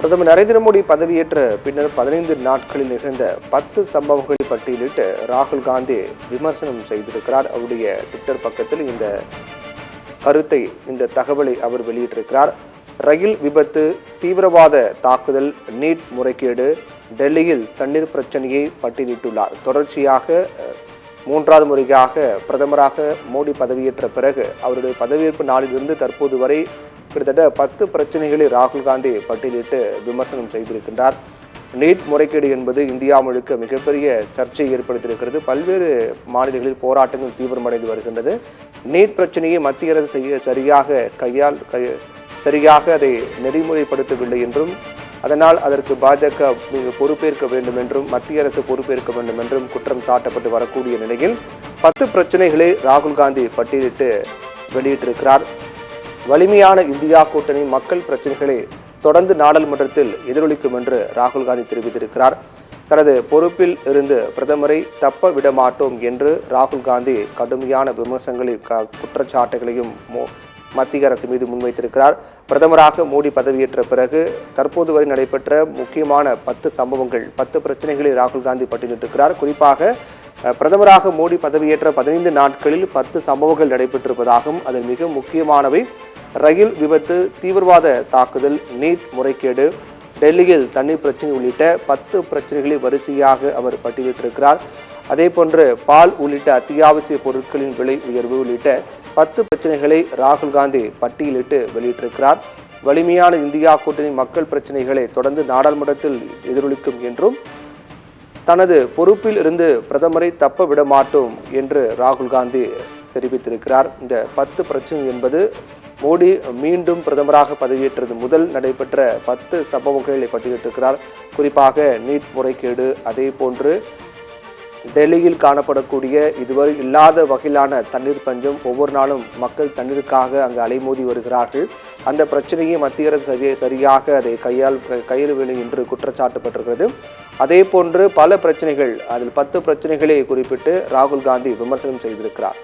பிரதமர் நரேந்திர மோடி பதவியேற்ற பின்னர் 15 நாட்களில் நிகழ்ந்த 10 சம்பவங்களை பட்டியலிட்டு ராகுல் காந்தி விமர்சனம் செய்திருக்கிறார். அவருடைய ட்விட்டர் பக்கத்தில் இந்த தகவலை அவர் வெளியிட்டிருக்கிறார். ரயில் விபத்து, தீவிரவாத தாக்குதல், நீட் முறைகேடு, டெல்லியில் தண்ணீர் பிரச்சனையை பட்டியலிட்டுள்ளார். தொடர்ச்சியாக 3வது முறையாக பிரதமராக மோடி பதவியேற்ற பிறகு அவருடைய பதவியேற்பு நாளிலிருந்து தற்போது வரை கிட்டத்தட்ட 10 பிரச்சனைகளை ராகுல் காந்தி பட்டியலிட்டு விமர்சனம் செய்திருக்கின்றார். நீட் முறைகேடு என்பது இந்தியா முழுக்க மிகப்பெரிய சர்ச்சையை ஏற்படுத்தியிருக்கிறது. பல்வேறு மாநிலங்களில் போராட்டங்கள் தீவிரமடைந்து வருகின்றது. நீட் பிரச்சனையை மத்திய அரசு சரியாக அதை நெறிமுறைப்படுத்தவில்லை என்றும், அதனால் அதற்கு பாஜக பொறுப்பேற்க வேண்டும் என்றும், மத்திய அரசு பொறுப்பேற்க வேண்டும் என்றும் குற்றம் சாட்டப்பட்டு வரக்கூடிய நிலையில் 10 பிரச்சனைகளை ராகுல் காந்தி பட்டியலிட்டு வெளியிட்டிருக்கிறார். வலிமையான இந்தியா கூட்டணி மக்கள் பிரச்சனைகளை தொடர்ந்து நாடாளுமன்றத்தில் எதிரொலிக்கும் என்று ராகுல் காந்தி தெரிவித்திருக்கிறார். தனது பொறுப்பில் இருந்து பிரதமரை தப்ப விட மாட்டோம் என்று ராகுல் காந்தி கடுமையான விமர்சனங்களையும் குற்றச்சாட்டுகளையும் மத்திய அரசு மீது முன்வைத்திருக்கிறார். பிரதமராக மோடி பதவியேற்ற பிறகு தற்போது வரை நடைபெற்ற முக்கியமான 10 சம்பவங்கள், 10 பிரச்சனைகளை ராகுல் காந்தி பட்டியலிட்டிருக்கிறார். குறிப்பாக பிரதமராக மோடி பதவியேற்ற 15 நாட்களில் 10 சம்பவங்கள் நடைபெற்றிருப்பதாகவும் அதில் மிக முக்கியமானவை ரயில் விபத்து, தீவிரவாத தாக்குதல், நீட் முறைகேடு, டெல்லியில் தண்ணீர் பிரச்சனை உள்ளிட்ட 10 பிரச்சனைகளை வரிசையாக அவர் பட்டியலிட்டிருக்கிறார். அதேபோன்று பால் உள்ளிட்ட அத்தியாவசிய பொருட்களின் விலை உயர்வு உள்ளிட்ட 10 பிரச்சனைகளை ராகுல் காந்தி பட்டியலிட்டு வெளியிட்டிருக்கிறார். வலிமையான இந்தியா கூட்டணி மக்கள் பிரச்சனைகளை தொடர்ந்து நாடாளுமன்றத்தில் எதிரொலிக்கும் என்றும், தனது பொறுப்பில் இருந்து பிரதமரை தப்ப விட மாட்டோம் என்று ராகுல் காந்தி தெரிவித்திருக்கிறார். இந்த 10 பிரச்சனை என்பது மோடி மீண்டும் பிரதமராக பதவியேற்றது முதல் நடைபெற்ற 10 சம்பவங்களை பட்டியலிட்டிருக்கிறார். குறிப்பாக நீட் முறைகேடு, அதே போன்று டெல்லியில் காணப்படக்கூடிய இதுவரை இல்லாத வகையிலான தண்ணீர் பஞ்சம், ஒவ்வொரு நாளும் மக்கள் தண்ணீருக்காக அங்கு அலைமோதி வருகிறார்கள். அந்த பிரச்சனையை மத்திய அரசு சரியாக அதை கையாளவில்லை என்று குற்றச்சாட்டப்பட்டிருக்கிறது. அதே போன்று பல பிரச்சனைகள், அதில் 10 பிரச்சனைகளை குறிப்பிட்டு ராகுல் காந்தி விமர்சனம் செய்திருக்கிறார்.